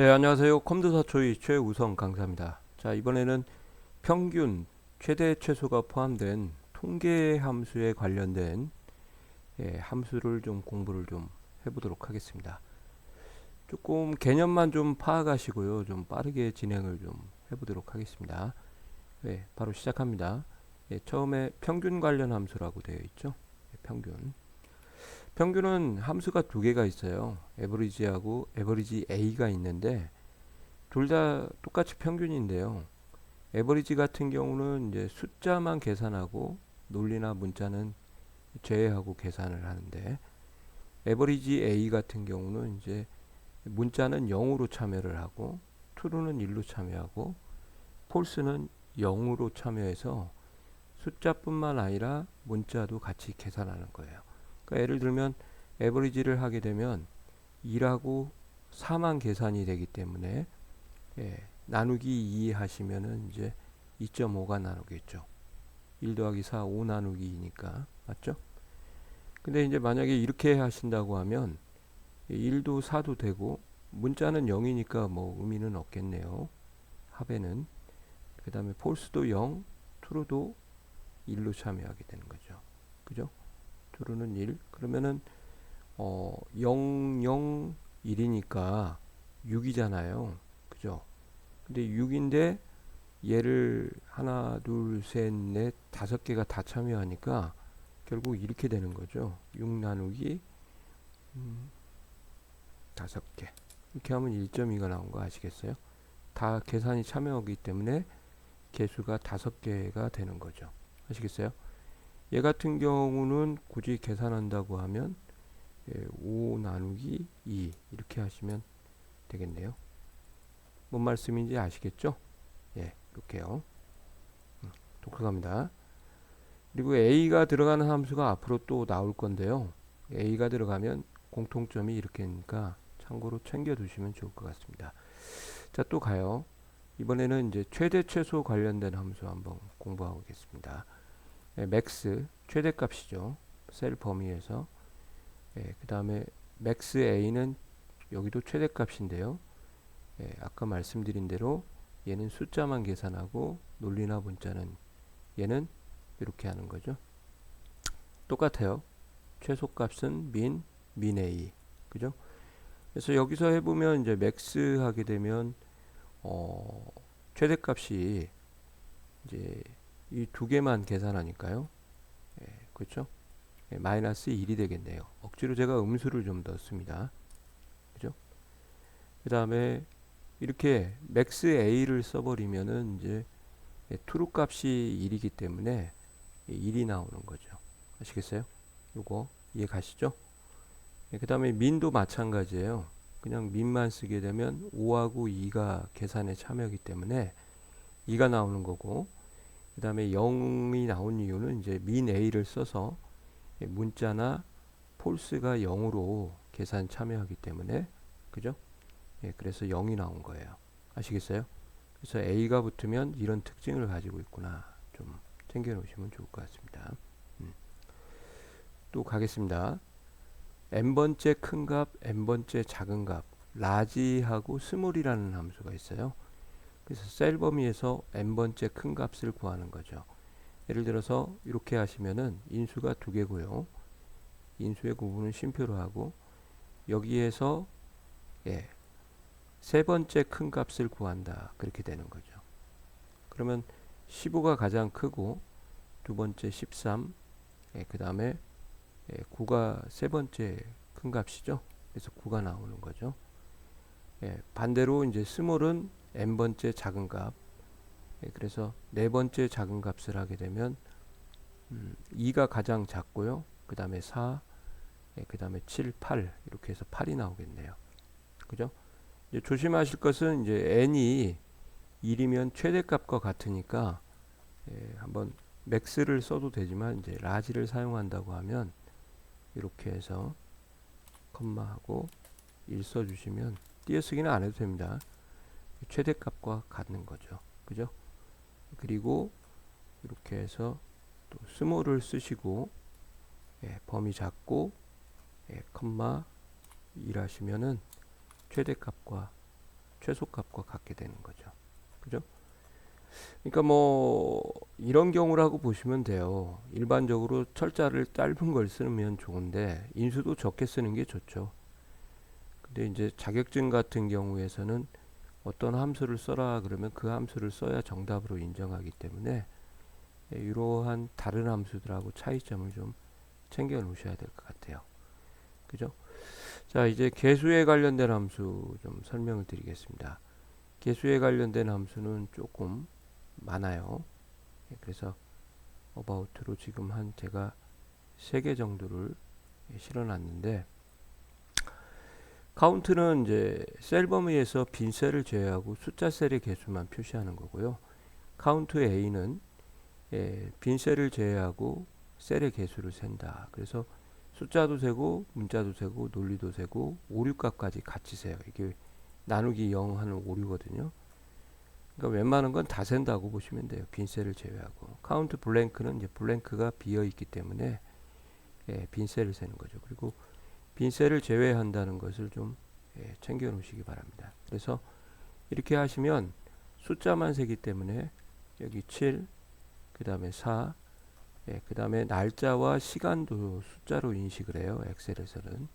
네, 안녕하세요. 컴퓨터 초이 최우성 강사입니다. 자, 이번에는 평균, 최대, 최소가 포함된 통계 함수에 관련된 함수를 좀 공부를 좀 해보도록 하겠습니다. 조금 개념만 좀 파악하시고요. 좀 빠르게 진행을 좀 해보도록 하겠습니다. 네, 바로 시작합니다. 처음에 평균 관련 함수라고 되어 있죠. 평균. 평균은 함수가 두 개가 있어요. 에버리지하고 에버리지 A가 있는데 둘 다 똑같이 평균인데요. 에버리지 같은 경우는 이제 숫자만 계산하고 논리나 문자는 제외하고 계산을 하는데 에버리지 A 같은 경우는 이제 문자는 0으로 참여를 하고 true는 1로 참여하고 false는 0으로 참여해서 숫자뿐만 아니라 문자도 같이 계산하는 거예요. 그러니까 예를 들면 에버리지를 하게 되면 2하고 4만 계산이 되기 때문에 나누기 2 하시면은 이제 2.5가 나누겠죠. 1 더하기 4, 5 나누기 2니까. 맞죠? 근데 이제 만약에 이렇게 하신다고 하면 1도 4도 되고 문자는 0이니까 뭐 의미는 없겠네요. 합에는. 그 다음에 폴스도 0, true도 1로 참여하게 되는 거죠. 그죠? true는 1. 그러면은 0, 0, 1이니까 6이잖아요. 그죠? 근데 6인데 얘를 하나, 둘, 셋, 넷, 다섯 개가 다 참여하니까 결국 이렇게 되는 거죠. 6 나누기 다섯 개. 이렇게 하면 1.2가 나온 거 아시겠어요? 다 계산이 참여하기 때문에 개수가 다섯 개가 되는 거죠. 아시겠어요? 얘 같은 경우는 굳이 계산한다고 하면 5 나누기 2 이렇게 하시면 되겠네요. 뭔 말씀인지 아시겠죠? 예, 이렇게요. 독특합니다. 그리고 A가 들어가는 함수가 앞으로 또 나올 건데요. A가 들어가면 공통점이 이렇게니까 참고로 챙겨 두시면 좋을 것 같습니다. 자, 또 가요. 이번에는 이제 최대 최소 관련된 함수 한번 공부하겠습니다. 맥스 최대값이죠. 셀 범위에서. 그 다음에 맥스 A는 여기도 최대값인데요. 아까 말씀드린 대로 얘는 숫자만 계산하고 논리나 문자는 얘는 이렇게 하는 거죠. 똑같아요. 최소값은 min A. 그죠? 그래서 여기서 해보면 이제 맥스 하게 되면 최대값이 이제 이 두 개만 계산하니까요. 그렇죠? 마이너스 1이 되겠네요. 억지로 제가 음수를 좀 넣습니다. 그죠? 그 다음에 이렇게 맥스 A를 써버리면은 이제 true 값이 1이기 때문에 1이 나오는 거죠. 아시겠어요? 요거 이해 가시죠? 그 다음에 민도 마찬가지예요. 그냥 민만 쓰게 되면 5하고 2가 계산에 참여하기 때문에 2가 나오는 거고, 그 다음에 0이 나온 이유는 이제 민 A를 써서 문자나 폴스가 0으로 계산 참여하기 때문에, 그죠? 그래서 0이 나온 거예요. 아시겠어요? 그래서 A가 붙으면 이런 특징을 가지고 있구나. 좀 챙겨 놓으시면 좋을 것 같습니다. 또 가겠습니다. n번째 큰 값, n번째 작은 값, 라지하고 스몰이라는 함수가 있어요. 그래서 셀 범위에서 n번째 큰 값을 구하는 거죠. 예를 들어서 이렇게 하시면은 인수가 두 개고요. 인수의 구분은 쉼표로 하고 여기에서 세 번째 큰 값을 구한다. 그렇게 되는 거죠. 그러면 15가 가장 크고 두 번째 13, 그 다음에 9가 세 번째 큰 값이죠. 그래서 9가 나오는 거죠. 반대로 이제 스몰은 n번째 작은 값. 그래서 네 번째 작은 값을 하게 되면 2가 가장 작고요. 그 다음에 4, 그 다음에 7, 8 이렇게 해서 8이 나오겠네요. 그죠? 이제 조심하실 것은 이제 n이 1이면 최대값과 같으니까 한번 맥스를 써도 되지만 이제 라지를 사용한다고 하면 이렇게 해서 컴마하고 1 써주시면 띄어쓰기는 안 해도 됩니다. 최대값과 같는 거죠. 그죠? 그리고 이렇게 해서 또 스몰을 쓰시고 범위 잡고 컴마 1 하시면은 최대값과 최소값과 같게 되는 거죠. 그죠? 그러니까 뭐 이런 경우라고 보시면 돼요. 일반적으로 철자를 짧은 걸 쓰면 좋은데 인수도 적게 쓰는 게 좋죠. 근데 이제 자격증 같은 경우에서는 어떤 함수를 써라 그러면 그 함수를 써야 정답으로 인정하기 때문에 이러한 다른 함수들하고 차이점을 좀 챙겨 놓으셔야 될 것 같아요. 그죠? 자, 이제 개수에 관련된 함수 좀 설명을 드리겠습니다. 개수에 관련된 함수는 조금 많아요. 그래서 about로 지금 한 제가 3개 정도를 실어 놨는데, 카운트는 이제 셀 범위에서 빈 셀을 제외하고 숫자 셀의 개수만 표시하는 거고요. 카운트 A는 빈 셀을 제외하고 셀의 개수를 센다. 그래서 숫자도 세고 문자도 세고 논리도 세고 오류값까지 같이 세요. 이게 나누기 0 하는 오류거든요. 그러니까 웬만한 건 다 센다고 보시면 돼요. 빈 셀을 제외하고. 카운트 블랭크는 이제 블랭크가 비어 있기 때문에 빈 셀을 세는 거죠. 그리고 빈 셀을 제외한다는 것을 좀 챙겨 놓으시기 바랍니다. 그래서 이렇게 하시면 숫자만 세기 때문에 여기 7, 그 다음에 4, 그 다음에 날짜와 시간도 숫자로 인식을 해요. 엑셀에서는.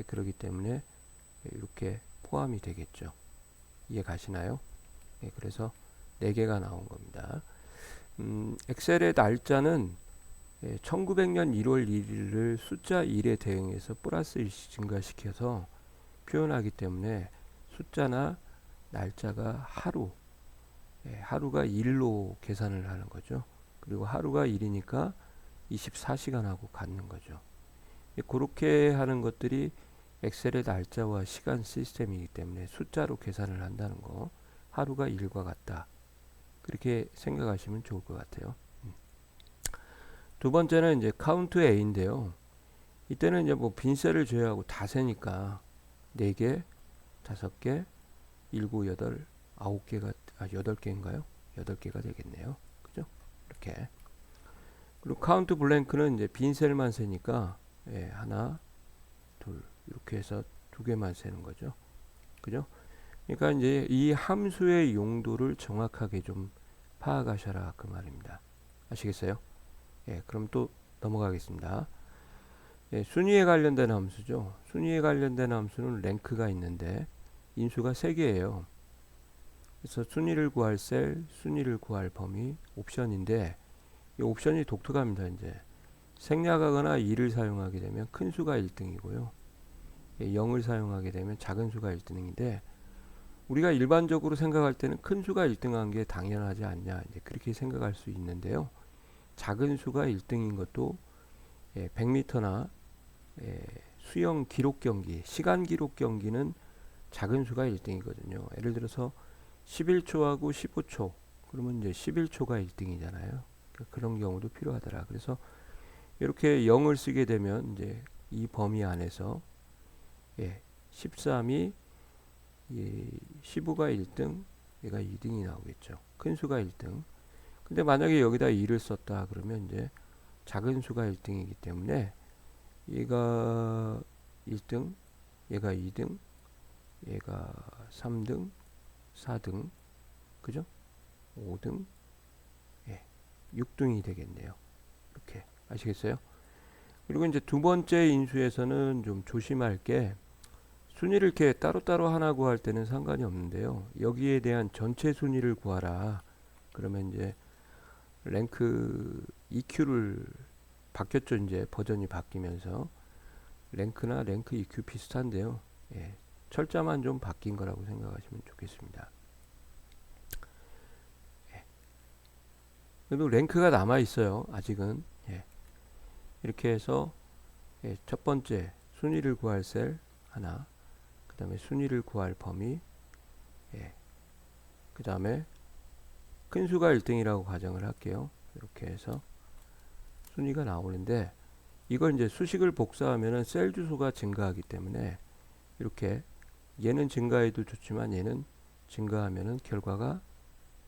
그렇기 때문에 이렇게 포함이 되겠죠. 이해 가시나요? 그래서 4개가 나온 겁니다. 엑셀의 날짜는 1900년 1월 1일을 숫자 1에 대응해서 플러스 1씩 증가시켜서 표현하기 때문에 숫자나 날짜가 하루가 1로 계산을 하는 거죠. 그리고 하루가 1이니까 24시간하고 같는 거죠. 그렇게 하는 것들이 엑셀의 날짜와 시간 시스템이기 때문에 숫자로 계산을 한다는 거, 하루가 1과 같다. 그렇게 생각하시면 좋을 것 같아요. 두 번째는 이제 카운트 A인데요. 이때는 이제 뭐 빈셀을 제외하고 다 세니까 4개, 5개, 7, 8, 9개가 8개인가요? 8개가 되겠네요. 그죠? 이렇게. 그리고 카운트 블랭크는 이제 빈셀만 세니까 하나, 둘 이렇게 해서 2개만 세는 거죠. 그죠? 그러니까 이제 이 함수의 용도를 정확하게 좀 파악하셔라 그 말입니다. 아시겠어요? 그럼 또 넘어가겠습니다. 순위에 관련된 함수죠. 순위에 관련된 함수는 랭크가 있는데 인수가 3개예요. 그래서 순위를 구할 셀, 순위를 구할 범위, 옵션인데 이 옵션이 독특합니다. 이제 생략하거나 2를 사용하게 되면 큰 수가 1등이고요. 0을 사용하게 되면 작은 수가 1등인데 우리가 일반적으로 생각할 때는 큰 수가 1등한 게 당연하지 않냐 이제 그렇게 생각할 수 있는데요. 작은 수가 1등인 것도 100m나 수영 기록 경기, 시간 기록 경기는 작은 수가 1등이거든요. 예를 들어서 11초하고 15초 그러면 이제 11초가 1등이잖아요. 그런 경우도 필요하더라. 그래서 이렇게 0을 쓰게 되면 이제 이 범위 안에서 13이 15가 1등, 얘가 2등이 나오겠죠. 큰 수가 1등. 근데 만약에 여기다 2를 썼다 그러면 이제 작은 수가 1등이기 때문에 얘가 1등, 얘가 2등, 얘가 3등, 4등, 그죠? 5등, 6등이 되겠네요. 이렇게 아시겠어요? 그리고 이제 두 번째 인수에서는 좀 조심할 게 순위를 이렇게 따로따로 하나 구할 때는 상관이 없는데요. 여기에 대한 전체 순위를 구하라. 그러면 이제 랭크 EQ를 바뀌었죠. 이제 버전이 바뀌면서 랭크나 랭크 EQ 비슷한데요. 철자만 좀 바뀐 거라고 생각하시면 좋겠습니다. 그래도 랭크가 남아 있어요. 아직은. 이렇게 해서 첫 번째 순위를 구할 셀 하나, 그 다음에 순위를 구할 범위, 그 다음에 큰 수가 1등이라고 가정을 할게요. 이렇게 해서 순위가 나오는데 이걸 이제 수식을 복사하면은 셀 주소가 증가하기 때문에 이렇게 얘는 증가해도 좋지만 얘는 증가하면은 결과가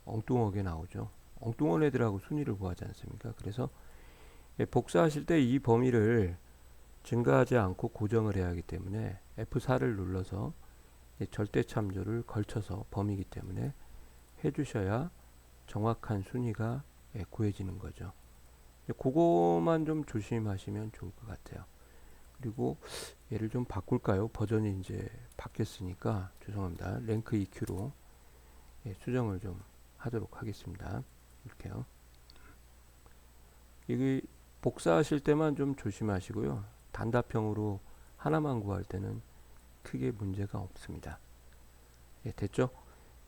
엉뚱하게 나오죠. 엉뚱한 애들하고 순위를 구하지 않습니까? 그래서 복사하실 때 이 범위를 증가하지 않고 고정을 해야 하기 때문에 F4를 눌러서 절대 참조를 걸쳐서 범위이기 때문에 해주셔야 정확한 순위가 구해지는 거죠. 그거만 좀 조심하시면 좋을 것 같아요. 그리고 얘를 좀 바꿀까요? 버전이 이제 바뀌었으니까 죄송합니다. 랭크 EQ로 수정을 좀 하도록 하겠습니다. 이렇게요. 이게 복사하실 때만 좀 조심하시고요. 단답형으로 하나만 구할 때는 크게 문제가 없습니다. 됐죠?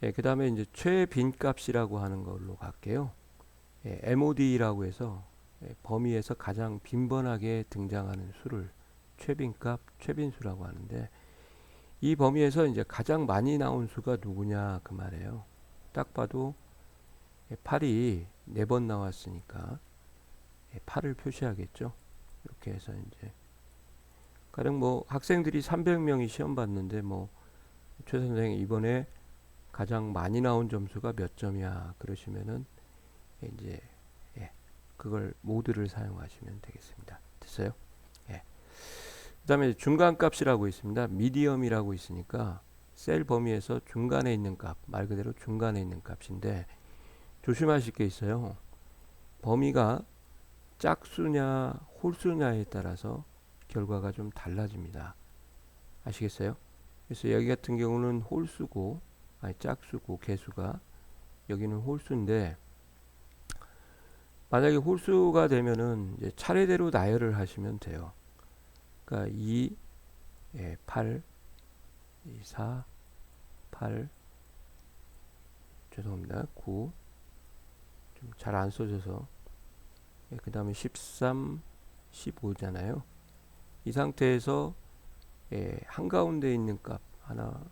그 다음에 이제 최빈 값이라고 하는 걸로 갈게요. MOD라고 해서 범위에서 가장 빈번하게 등장하는 수를 최빈값, 최빈수라고 하는데, 이 범위에서 이제 가장 많이 나온 수가 누구냐 그 말이에요. 딱 봐도 8이 4번 나왔으니까 8을 표시하겠죠. 이렇게 해서 이제 가령 뭐 학생들이 300명이 시험 봤는데 뭐 최 선생님 이번에 가장 많이 나온 점수가 몇 점이야 그러시면은 이제 그걸 모드를 사용하시면 되겠습니다. 됐어요? 그 다음에 중간값이라고 있습니다. 미디엄이라고 있으니까 셀 범위에서 중간에 있는 값, 말 그대로 중간에 있는 값인데, 조심하실 게 있어요. 범위가 짝수냐 홀수냐에 따라서 결과가 좀 달라집니다. 아시겠어요? 그래서 여기 같은 경우는 홀수고, 아니 짝수고, 개수가 여기는 홀수인데, 만약에 홀수가 되면은 이제 차례대로 나열을 하시면 돼요. 그러니까 2, 8, 2, 4, 8, 죄송합니다. 9, 좀 잘 안 써져서, 그 다음에 13, 15잖아요. 이 상태에서 한가운데 있는 값 하나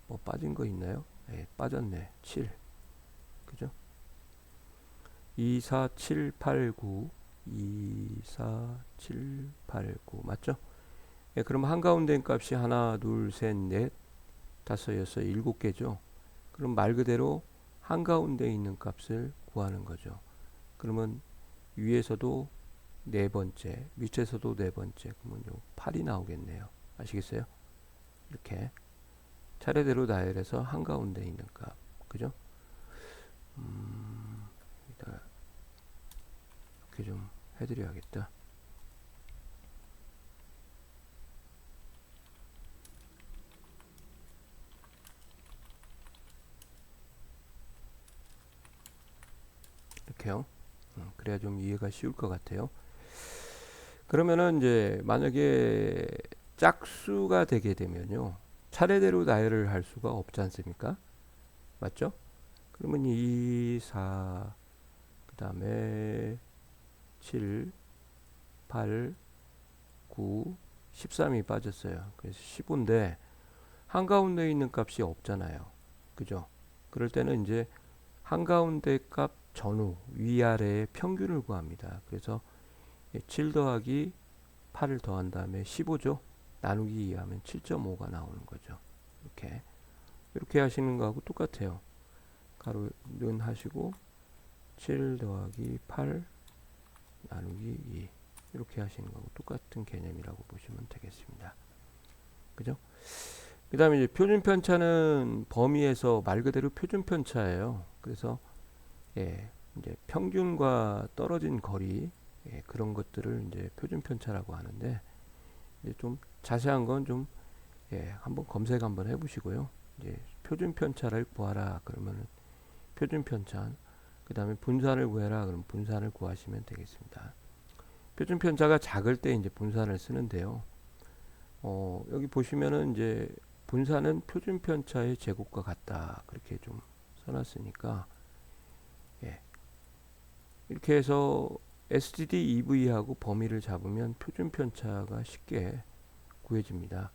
뭐 빠진 거 있나요? 빠졌네. 7. 그죠? 2, 4, 7, 8, 9. 2, 4, 7, 8, 9. 맞죠? 그럼 한가운데 값이 하나, 둘, 셋, 넷, 다섯, 여섯, 7개죠. 그럼 말 그대로 한가운데 있는 값을 구하는 거죠. 그러면 위에서도 네 번째, 밑에서도 네 번째, 그러면 요 8이 나오겠네요. 아시겠어요? 이렇게 차례대로 나열해서 한가운데 있는 값, 그죠? 이렇게 좀 해드려야겠다. 이렇게요. 그래야 좀 이해가 쉬울 것 같아요. 그러면은 이제 만약에 짝수가 되게 되면요, 차례대로 나열을 할 수가 없지 않습니까? 맞죠? 그러면 2, 4, 그 다음에 7, 8, 9, 13이 빠졌어요. 그래서 15인데 한가운데 있는 값이 없잖아요. 그죠? 그럴 때는 이제 한가운데 값 전후 위아래의 평균을 구합니다. 그래서 7 더하기 8을 더한 다음에 15죠. 나누기 2하면 7.5가 나오는 거죠. 이렇게 하시는 거하고 똑같아요. 가로는 하시고 7 더하기 8 나누기 2 이렇게 하시는 거하고 똑같은 개념이라고 보시면 되겠습니다. 그죠? 그 다음에 이제 표준 편차는 범위에서 말 그대로 표준 편차예요. 그래서 이제 평균과 떨어진 거리, 그런 것들을 이제 표준 편차라고 하는데, 이제 좀 자세한 건 좀 한번 검색 한번 해보시고요. 이제 표준 편차를 구하라 그러면은 표준 편차, 그 다음에 분산을 구해라 그러면 분산을 구하시면 되겠습니다. 표준 편차가 작을 때 이제 분산을 쓰는데요. 여기 보시면은 이제 분산은 표준 편차의 제곱과 같다 그렇게 좀 써놨으니까, 이렇게 해서 STD EV하고 범위를 잡으면 표준 편차가 쉽게 구해집니다.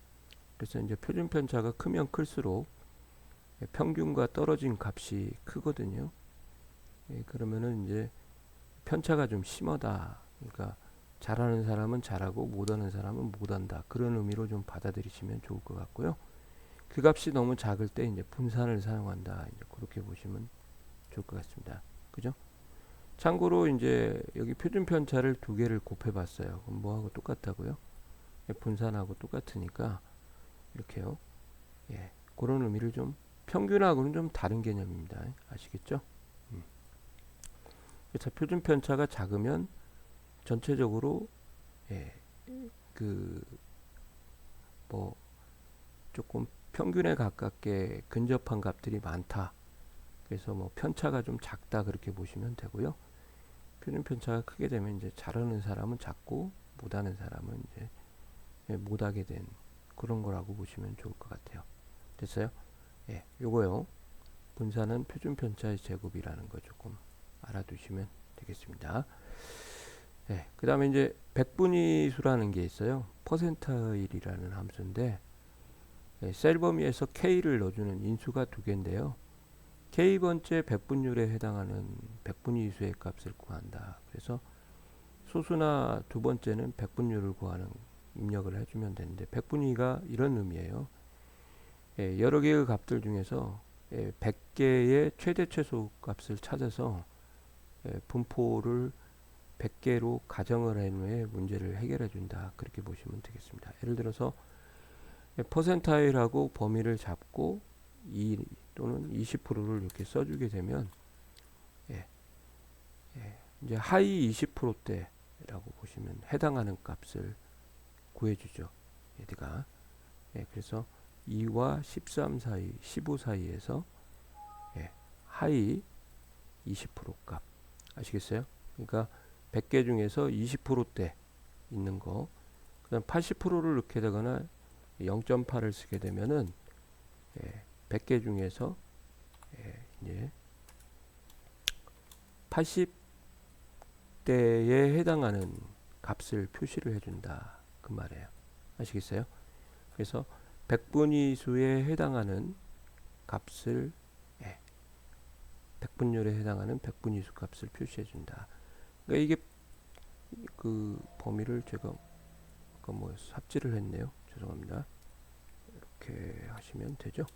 그래서 이제 표준 편차가 크면 클수록 평균과 떨어진 값이 크거든요. 그러면은 이제 편차가 좀 심하다. 그러니까 잘하는 사람은 잘하고 못하는 사람은 못한다. 그런 의미로 좀 받아들이시면 좋을 것 같고요. 그 값이 너무 작을 때 이제 분산을 사용한다. 이제 그렇게 보시면 좋을 것 같습니다. 그죠? 참고로 이제 여기 표준 편차를 두 개를 곱해봤어요. 그럼 뭐하고 똑같다고요? 분산하고 똑같으니까 이렇게요. 그런 의미를 좀 평균하고는 좀 다른 개념입니다. 아시겠죠? 그래서 표준 편차가 작으면 전체적으로 예, 그 뭐 조금 평균에 가깝게 근접한 값들이 많다. 그래서 뭐 편차가 좀 작다 그렇게 보시면 되고요. 표준 편차가 크게 되면 이제 잘하는 사람은 작고 못하는 사람은 이제 못하게 된 그런 거라고 보시면 좋을 것 같아요. 됐어요? 예, 요거요. 분산은 표준 편차의 제곱이라는 거 조금 알아두시면 되겠습니다. 네, 그 다음에 이제 백분위수라는 게 있어요. 퍼센타일이라는 함수인데 셀 범위에서 k를 넣어주는 인수가 두 개인데요. k번째 백분율에 해당하는 백분위수의 값을 구한다. 그래서 소수나 두 번째는 백분율을 구하는 입력을 해주면 되는데 백분위가 이런 의미예요. 여러 개의 값들 중에서 100개의 최대 최소 값을 찾아서 분포를 100개로 가정을 한 후에 문제를 해결해 준다. 그렇게 보시면 되겠습니다. 예를 들어서 퍼센타일하고 범위를 잡고 2 또는 20%를 이렇게 써주게 되면 이제 하위 20%대라고 보시면 해당하는 값을 구해주죠. 얘가 그래서 2와 13 사이, 15 사이에서 하위 20% 값 아시겠어요? 그러니까 100개 중에서 20%대 있는 거, 그다음 80%를 넣게 되거나 0.8을 쓰게 되면은 100개 중에서 이제 80대에 해당하는 값을 표시를 해준다 그 말이에요. 아시겠어요? 그래서 백분위수에 해당하는 값을 백분율에 해당하는 백분위수 값을 표시해준다. 그러니까 이게 그 범위를 제가 뭐 삽질을 했네요. 죄송합니다. 이렇게 하시면 되죠.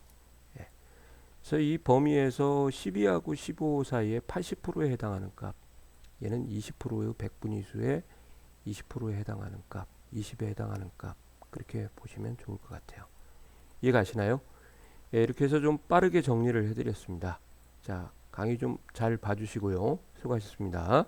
그래서 이 범위에서 12하고 15 사이에 80%에 해당하는 값, 얘는 20%의 백분위수에 20%에 해당하는 값, 20에 해당하는 값, 그렇게 보시면 좋을 것 같아요. 이해가시나요? 이렇게 해서 좀 빠르게 정리를 해드렸습니다. 자, 강의 좀 잘 봐주시고요. 수고하셨습니다.